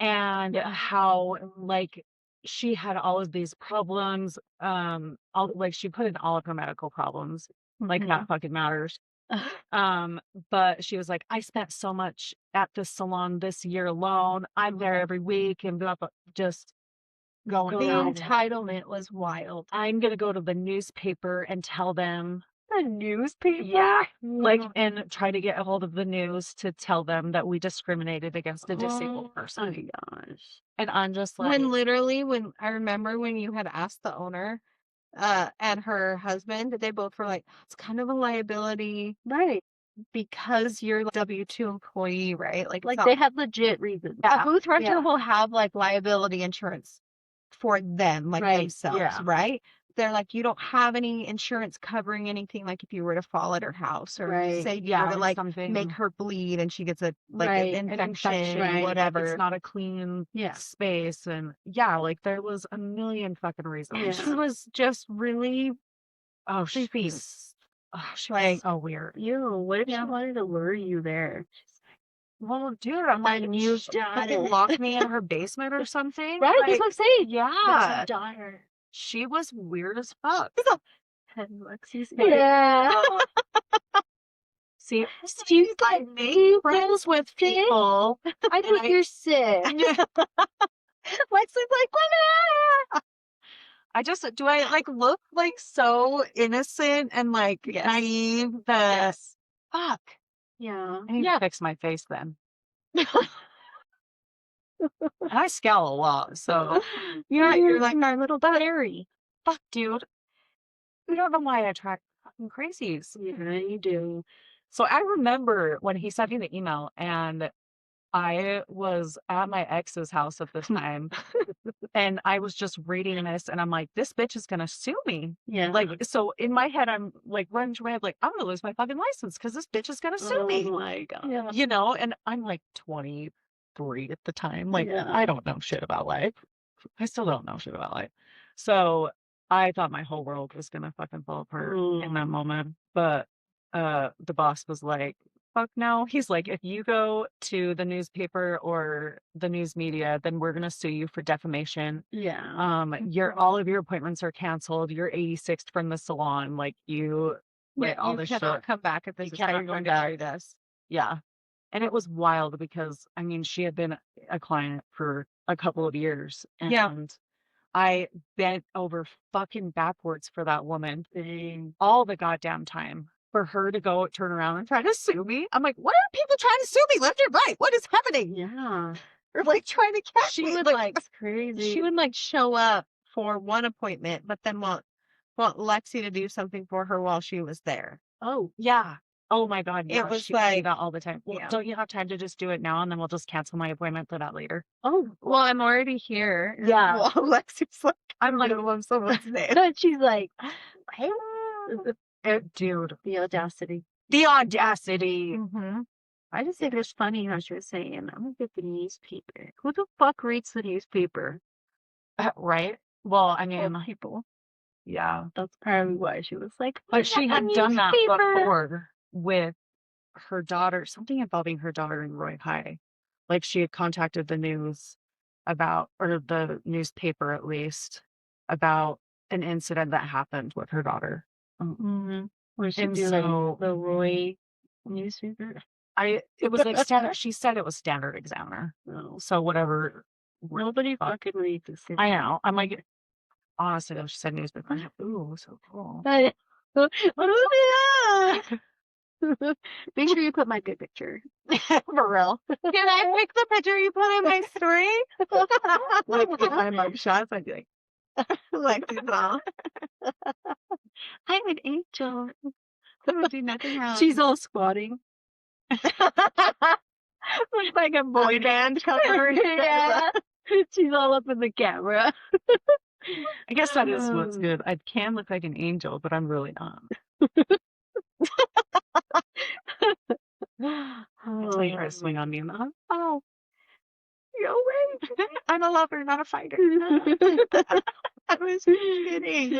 And how like she had all of these problems, all like she put in all of her medical problems, like that fucking matters. But she was like, I spent so much at this salon this year alone. I'm there every week and blah, blah, just going The on. entitlement was wild. I'm gonna go to the newspaper and tell them. The newspaper? Yeah, like and try to get a hold of the news to tell them that we discriminated against a disabled person. Oh my gosh. And I'm just like, When I remember when you had asked the owner and her husband, they both were like, it's kind of a liability Right. because you're a W-2 employee, right? Like, Like it's they not, had legit reasons. a booth renter Yeah. will have like liability insurance for them, like Right, themselves, yeah. right? They're like, you don't have any insurance covering anything, like if you were to fall at her house or Right. say you yeah, were to or like something. make her bleed and she gets a like Right, an an infection, right. whatever. It's not a clean Yeah. space. And yeah, like there was a million fucking reasons. Yeah. She was just really Oh, creepy. she Like- was so weird. Ew, what if Yeah. she wanted to lure you there? Well, dude, I'm My like, new fucking daughter. lock me in her basement or something. Right? That's Like, what I'm saying. yeah, My daughter. she was weird as fuck. And Lexi's Yeah. See, She's I like, make "You friends feel with sick?" people. I think you're sick. Lexi's like, what? I just do I like look like so innocent and like Yes. naive that fuck. Yeah. I need to fix my face then. And I scowl a lot, so You're like my little fairy. fuck, dude. You don't know why I attract fucking crazies. Yeah, you do. So I remember when he sent me the email and I was at my ex's house at this time and I was just reading this and I'm like, this bitch is gonna sue me. Yeah. Like, so in my head, I'm like running through my head, like, I'm gonna lose my fucking license because this bitch is gonna sue Oh me. my god. Yeah. You know, and I'm like 23 at the time. Like, Yeah. I don't know shit about life. I still don't know shit about life. So I thought my whole world was gonna fucking fall apart in that moment. But the boss was like, fuck no. He's like, if you go to the newspaper or the news media, then we're gonna sue you for defamation. Yeah. All of your appointments are canceled. You're 86th from the salon. Like all You this cannot shit. come back if this You is how cannot you're going come to back. carry this. Yeah. And it was wild because I mean she had been a client for a couple of years. Yeah. And I bent over fucking backwards for that woman Dang. all the goddamn time for her to go turn around and try to sue me. I'm like, what are people trying to sue me left or right? What is happening? Yeah. Or like trying to catch She me. would Like, like she would like show up for one appointment, but then want Lexi to do something for her while she was there. oh yeah. Oh my God. It Yeah, was she would do like- that all the time. Well, yeah. don't you have time to just do it now and then we'll just cancel my appointment for that later? Oh, well, I'm already here. And Yeah. Well, Lexi's like, I'm like, love someone's name. But she's like, dude, the audacity. the audacity. Mm-hmm. I just think it's funny how she was saying, I'm gonna get the newspaper. Who the fuck reads the newspaper? Right? Well, I mean, Old people. yeah. That's probably why she was like, But she "Get had the done that newspaper." before with her daughter, something involving her daughter in Roy High. Like she had contacted the news about, or the newspaper at least, about an incident that happened with her daughter. Mm-hmm. Was she And doing so- the Roy newspaper? It was like standard. She said it was Standard Examiner. No. So whatever. Nobody fuck. fucking reads this. I know. I'm like, honestly, she said newspaper. I'm like, ooh, so cool. But what was it? Make sure you put my good picture. For real. Can I pick the picture you put in my story? Like with my mug shots, I'd be like, I'm an angel. I don't do nothing wrong. she's all squatting. Looks like a boy band cover. Yeah. She's all up in the camera. I guess that is what's good. I can look like an angel, but I'm really not. Until you try to swing on me and I'm, oh, No way. I'm a lover, not a fighter. I was kidding.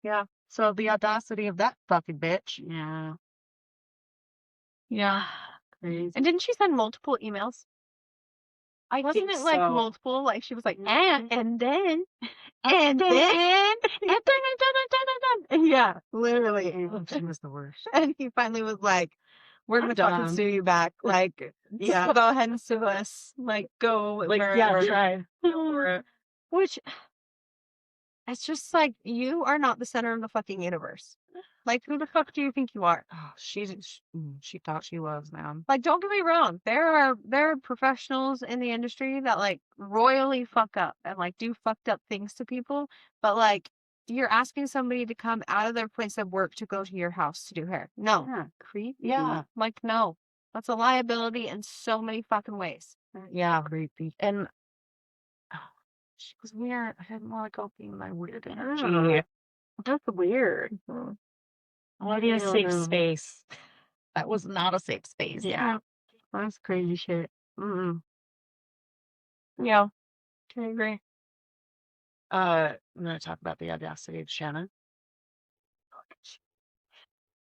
Yeah. So the audacity of that fucking bitch. Yeah. Yeah. Crazy. And didn't she send multiple emails? Wasn't it like multiple? Like she was like, and then, and then, and then. Yeah, literally. She was the worst. And he finally was like, we're gonna fucking Done. sue you back. Like, Yeah. go ahead and sue us. Like, go. Like, wherever." yeah, try. Go for it. Which, it's just like, you are not the center of the fucking universe. Like, who the fuck do you think you are? Oh, she thought she was, man. Like, don't get me wrong. There are professionals in the industry that like royally fuck up and like do fucked up things to people. But like, you're asking somebody to come out of their place of work to go to your house to do hair. No. Yeah, creepy. Yeah. Like, no. That's a liability in so many fucking ways. Yeah, creepy. And she was weird. I didn't want to go being my weird energy. Yeah. That's weird. I need a don't safe know. space. That was not a safe space. Yeah. That's crazy shit. Mm-mm. Yeah. I agree. I'm gonna talk about the audacity of Shannon.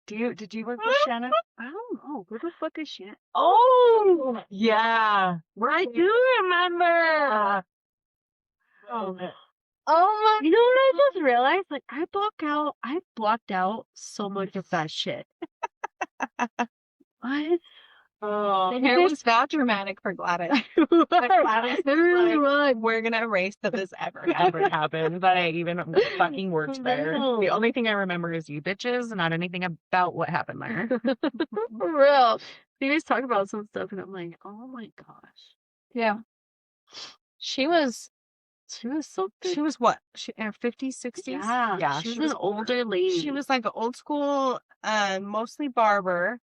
Did you work with Shannon? I don't know. Where the fuck is she? Oh yeah. I do remember. Oh man. Oh my! You know what I just realized? Like, I blocked out so much of that shit. What? Oh, The hair was that dramatic for Gladys. Gladys It really was was. We're gonna erase that this ever happened. ever happened that I even fucking worked there. No. The only thing I remember is you bitches, not anything about what happened there. For real. We always talk about some stuff, and I'm like, oh my gosh. Yeah. She was so good. She was what? She in her 50s, 60s? Yeah, She was an older lady. She was like an old school, mostly barber.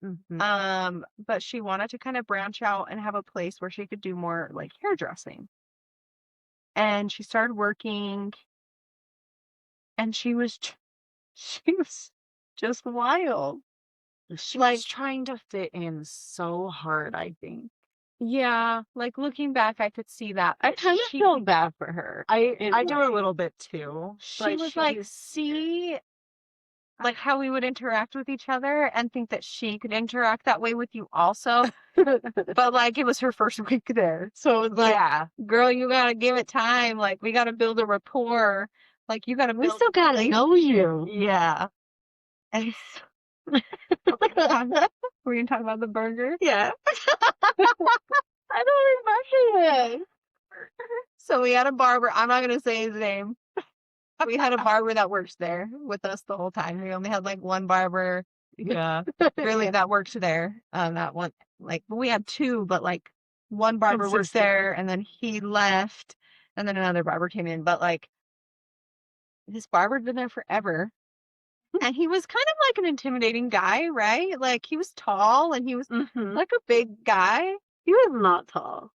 Mhm. But she wanted to kind of branch out and have a place where she could do more like hairdressing. And she started working, and she was just wild. She Like- was trying to fit in so hard, I think. Yeah, like looking back, I could see that. I but kind of she- feel bad for her. I in do a a little bit too. She was like, see, like how we would interact with each other and think that she could interact that way with you also. But like it was her first week there. So it was like, Yeah. girl, you gotta give it time. Like we gotta build a rapport. Like you gotta We build still gotta know you. Yeah. And we're gonna talk about the burger? Yeah. I don't remember this. So we had a barber. I'm not gonna say his name. We had a barber that works there with us the whole time. We only had like one barber Yeah. really that worked there. That one, like, we had two, but like one barber worked Consistent. there and then he left and then another barber came in. But like this barber had been there forever. And he was kind of like an intimidating guy, right? Like he was tall and he was like a big guy. He was not tall.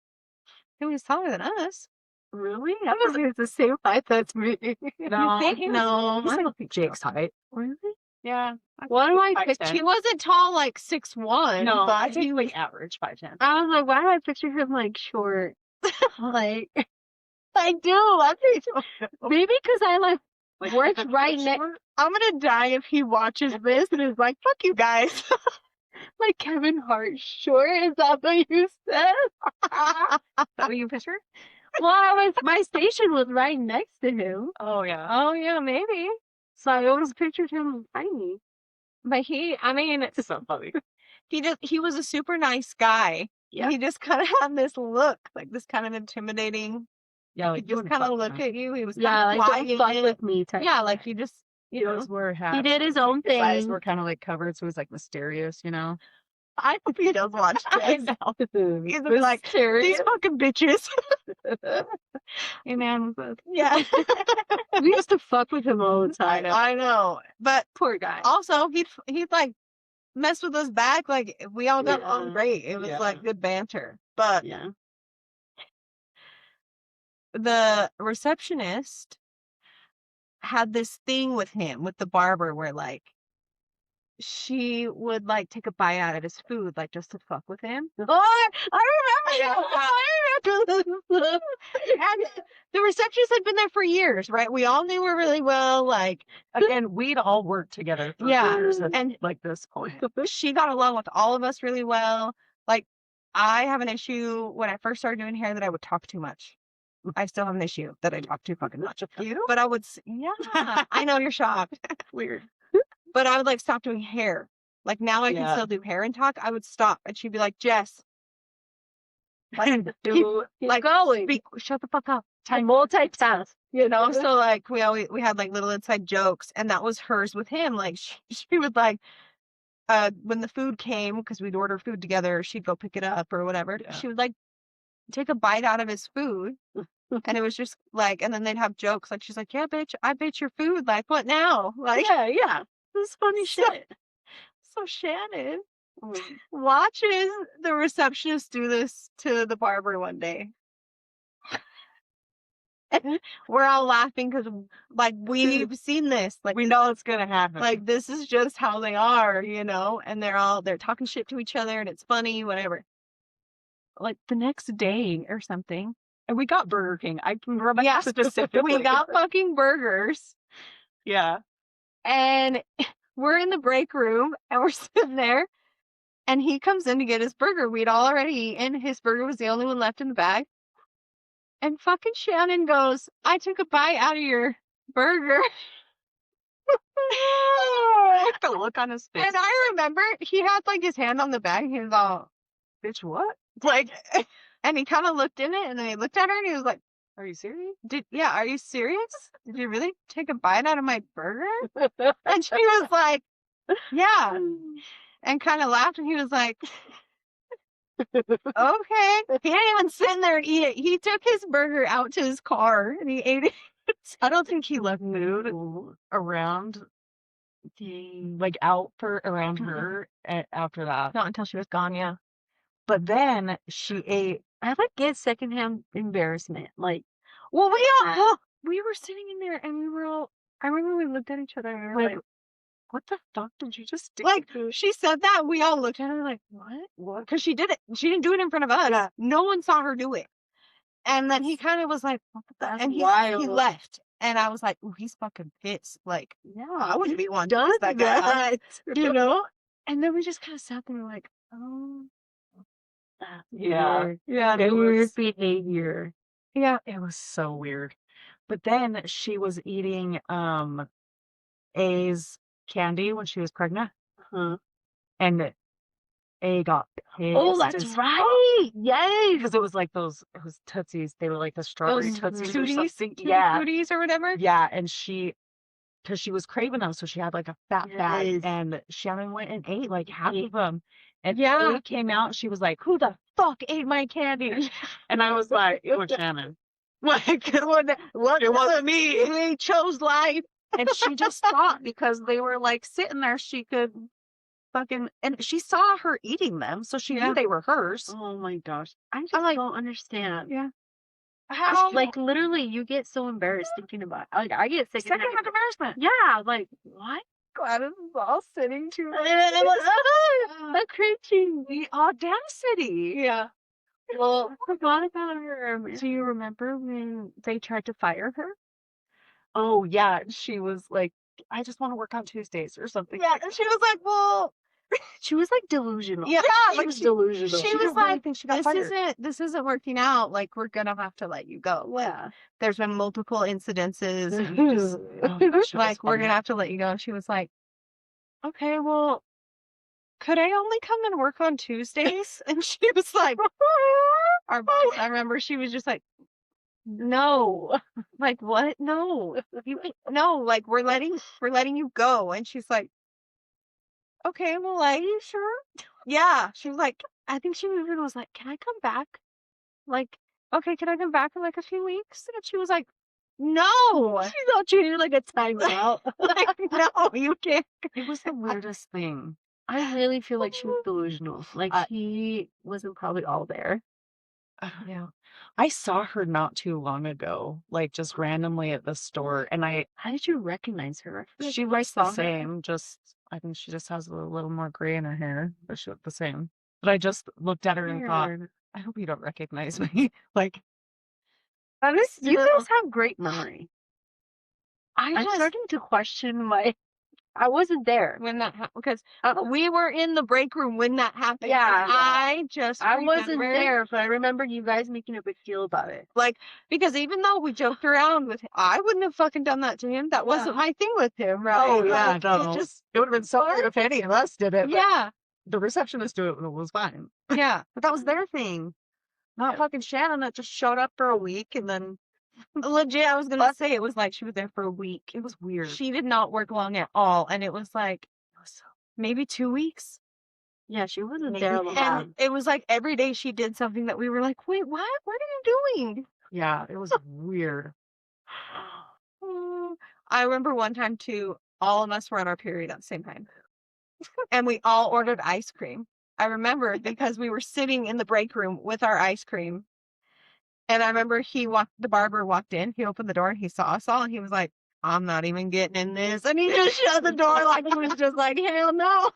He was taller than us. Really? I thought he was the same height as me. No, think? No, he's I like don't think so. Jake's height. Really? Yeah. Why do I 5'10". picture? He wasn't tall like 6'1". No, but I he think was like average 5'10". I was like, why do I picture him like short? Like, I do. I think maybe because I like worked right next. I'm gonna die if he watches this and is like, fuck you guys. Like Kevin Hart short. Is that what you said? What do you picture? Well, my station was right next to him, Oh yeah. Oh yeah, maybe. so I always pictured him tiny. But I mean, It's so funny. he was a super nice guy. Yeah. He just kind of had this look, like this kind of intimidating. Yeah, He like just kind of look at you. He was Yeah, kind like of don't fuck with me type. Yeah, like you just, you know. those were half. He did his own His eyes thing. were kind of like covered, so it was like mysterious, you know. I hope he does watch I this. know. He's gonna be like, these fucking bitches. Hey man, Yeah. we used to fuck with him all the time. I know. But Poor guy. also, he'd like mess with us back. Like we all got along Yeah. great. It was Yeah. like good banter. But Yeah. the receptionist had this thing with him, with the barber, where like she would like take a bite out of his food, like just to fuck with him. Oh, I remember. I remember. And the receptionist had been there for years, right? We all knew her really well. Like Again, we'd all worked together for Yeah, years at and- like this point. she got along with all of us really well. Like I have an issue when I first started doing hair that I would talk too much. I still have an issue that I talk too fucking much. You? But I would, yeah, I know you're shocked. Weird. But I would like stop doing hair. Like now I can Yeah. still do hair and talk. I would stop and she'd be like, Jess, like, Keep like going. shut the fuck up. I multitask. You know, so like we had like little inside jokes, and that was hers with him. Like she would like, when the food came, because we'd order food together, she'd go pick it up or whatever. Yeah. She would like take a bite out of his food, and it was just like, and then they'd have jokes like, she's like, yeah, bitch, I bit your food. Like, what now? Like, Yeah. This is funny So- shit. so Shannon Mm. watches the receptionist do this to the barber one day. And we're all laughing because like we've seen this. Like We know it's gonna happen. like this is just how they are, you know, and they're talking shit to each other and it's funny, whatever. Like the next day or something. and we got Burger King. I can remember Yeah, specifically. we got fucking burgers Yeah. and we're in the break room and we're sitting there and he comes in to get his burger. We'd all already eaten. His burger was the only one left in the bag. And fucking Shannon goes, I took a bite out of your burger. Like the look on his face. And I remember he had like his hand on the bag. He was all, Bitch, what? like, and he kind of looked in it and then he looked at her and he was like, Are you serious? are you serious? Did you really take a bite out of my burger? And she was like, yeah. And kind of laughed and he was like, okay. He didn't even sit in there and eat it. He took his burger out to his car and he ate it. I don't think he left food around like out for around her after that. Not until she was gone, yeah. But then she ate. I like get secondhand embarrassment. Like, Well, we were sitting in there and we were all, I remember we looked at each other and we were like, What the fuck did you just do? like, she said that, we all looked at her like, what? What? Because she did it. She didn't do it in front of us. Yeah. No one saw her do it. And then he kind of was like, what the? That's And he wild. left. And I was like, "Ooh, he's fucking pissed." Like, Yeah, I wouldn't be one to done piss that guy off, that. you know? And then we just kind of sat there and we're like, oh, that's Yeah. weird. Yeah, It Weird was behavior. yeah, it was so weird. But then she was eating A's candy when she was pregnant, Huh. and A got Oh, pissed that's as right. Yay. because it was like it was Tootsies. They were like the strawberry Those Tootsies or Tooties, something. Tutti Yeah, Fruities or whatever. yeah. And because she was craving them, so she had like a fat bag, Yes. and Shannon went and ate like half of them. And Yeah. A came out, she was like, "Who the fuck ate my candy?" And I was like, "It was Shannon." Like, it wasn't me. We chose life. And she just thought because they were like sitting there, she could fucking, and she saw her eating them, so she Yeah. knew they were hers. Oh my gosh. I just like- don't understand. Yeah. How? Like literally you get so embarrassed thinking about it. Like I get sick of Secondhand embarrassment. Yeah, like what? Gladys is all sitting to The cringy. The audacity. Yeah. Well, I forgot about her. Do you remember when they tried to fire her? Oh yeah, she was like, "I just want to work on Tuesdays" or something. Yeah. And she was like, "Well, She was like delusional. yeah, She like was delusional. she She was didn't really like, think she got this fired. isn't working out. Like, we're gonna have to let you go. Like, Yeah. there's been multiple incidences. And you just Oh, that shit was like, we're funny. gonna have to let you go." And she was like, "Okay, well, could I only come and work on Tuesdays?" And she was like, I remember she was just like, "No." Like, what? No. No, like we're letting you go. And she's like, "Okay, well, like, you sure?" Yeah. She was like, I think she even was like, "Can I come back? Like, okay, can I come back in like a few weeks?" And she was like, "No." She's all treated like a timeout. Like, no, you can't. It was the weirdest thing. I really feel like she was delusional. Like he wasn't probably all there. Yeah. I saw her not too long ago, like just randomly at the store, and How did you recognize her? I feel like she I looks saw the her. same. Just I think she just has a little more gray in her hair, but she looked the same. But I just looked at her and thought, Weird. I hope you don't recognize me. Like, You guys have great memory. I'm just starting to question my. I wasn't there. when that happened because we were in the break room when that happened. Yeah. and I just I wasn't remember, there, but I remember you guys making a big deal about it. like, because even though we joked around with him, I wouldn't have fucking done that to him. That wasn't my thing with him, right? oh yeah, Like, no, it just it would have been so weird if any of us did it. But yeah, the receptionist do it was fine. yeah. But that was their thing, not fucking Shannon that just showed up for a week and then Legit, I was gonna say it was like she was there for a week. it was weird. She did not work long at all, and it was like maybe 2 weeks. Yeah, she wasn't Maybe there half. long. And it was like every day she did something that we were like, "Wait, what? What are you doing?" Yeah, it was weird. I remember one time too, all of us were on our period at the same time. And we all ordered ice cream. I remember because we were sitting in the break room with our ice cream. And I remember the barber walked in, he opened the door and he saw us all and he was like, "I'm not even getting in this." And he just shut the door like he was just like, "Hell no."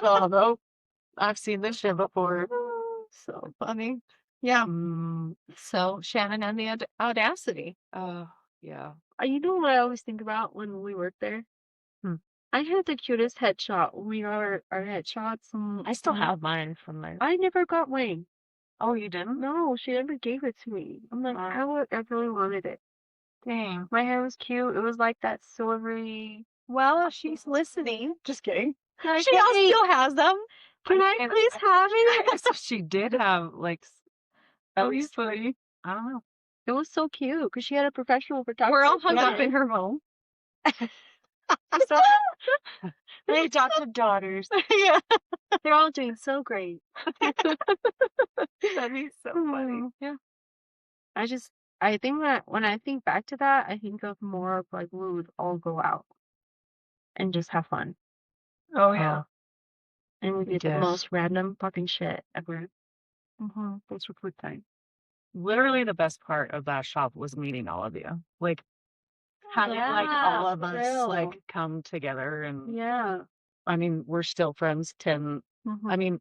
Oh no, I've seen this shit before. So funny. Yeah. Mm, So Shannon and the Audacity. yeah. You know what I always think about when we worked there? Hmm. I had the cutest headshot when we got our headshots. I still have mine from there. I never got mine. Oh, you didn't? No, she never gave it to me. I'm like, I really wanted it. Dang. My hair was cute. It was like that silvery. Well, she's listening. Just kidding. Can She still has them. Can I can't- please have it? So she did have like at least funny. I don't know. It was so cute because she had a professional photographer. We're all hung for up it. in her home. So they adopted daughters. Yeah. They're all doing so great. That'd be so funny. Yeah. I think that when I think back to that, I think of more of like we would all go out and just have fun. Oh yeah. And we did the Yes. most random fucking shit ever. Those were good times. Literally the best part of that shop was meeting all of you. Like having like all Yeah, of for us real. like come together and Yeah. I mean we're still friends. Tim I mean,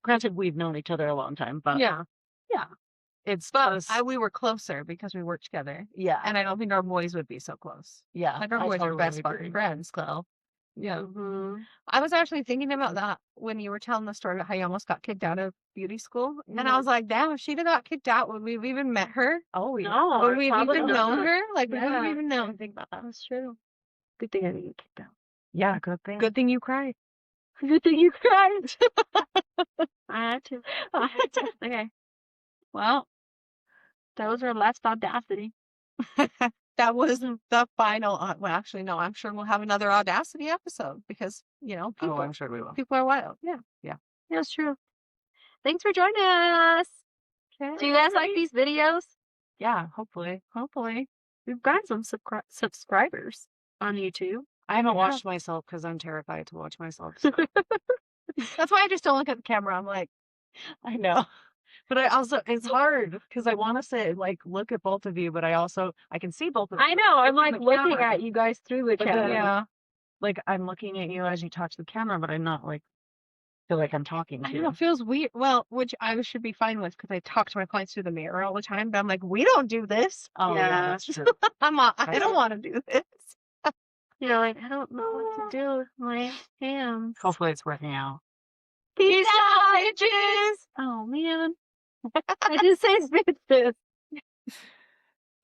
granted we've known each other a long time, but Yeah. It's But close. we were closer because we worked together. Yeah. And I don't think our boys would be so close. Yeah. Like, our I boys are totally best agree. fucking friends, so. Yeah. Mhm. I was actually thinking about that when you were telling the story about how you almost got kicked out of beauty school. And I was like, damn, if she'd have got kicked out, would we have even met her? Oh, yeah. No, would we have probably even not. known her? Like, we wouldn't Yeah. even known. Think about that. That's true. Good thing I didn't get kicked out. Yeah, good thing. Good thing you cried. Good thing you cried. I had to. Okay. Well, that was our last Audacity. That was the final. Well, actually, no. I'm sure we'll have another Audacity episode because people, Oh, I'm sure we will. people are wild. Yeah. Yeah, it's true. Thanks for joining us. Do you guys like these videos? Yeah, hopefully. We've got some subscribers on YouTube. I haven't watched myself because I'm terrified to watch myself. So. That's why I just don't look at the camera. I'm like, I know. But I also, it's hard because I want to say, like, look at both of you, but I can see both of you. I know. I'm like the looking camera. at you guys through the But camera. then- yeah. Like, I'm looking at you as you talk to the camera, but I'm not, like, feel like I'm talking I to know, you. it feels weird. Well, which I should be fine with because I talk to my clients through the mirror all the time. But I'm like, we don't do this. Oh, yeah, Yeah. that's true. I don't want to do this. You're like, I don't know what to do with my hands. Hopefully it's working out. Peace out, bitches. Oh man. I just say bitches.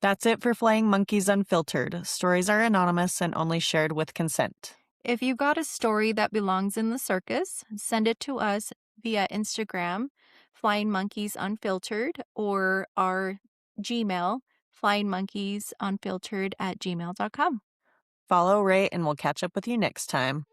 That's it for Flying Monkeys Unfiltered. Stories are anonymous and only shared with consent. If you've got a story that belongs in the circus, send it to us via Instagram, Flying Monkeys Unfiltered, or our Gmail, flyingmonkeysunfiltered@gmail.com. Follow, rate, and we'll catch up with you next time.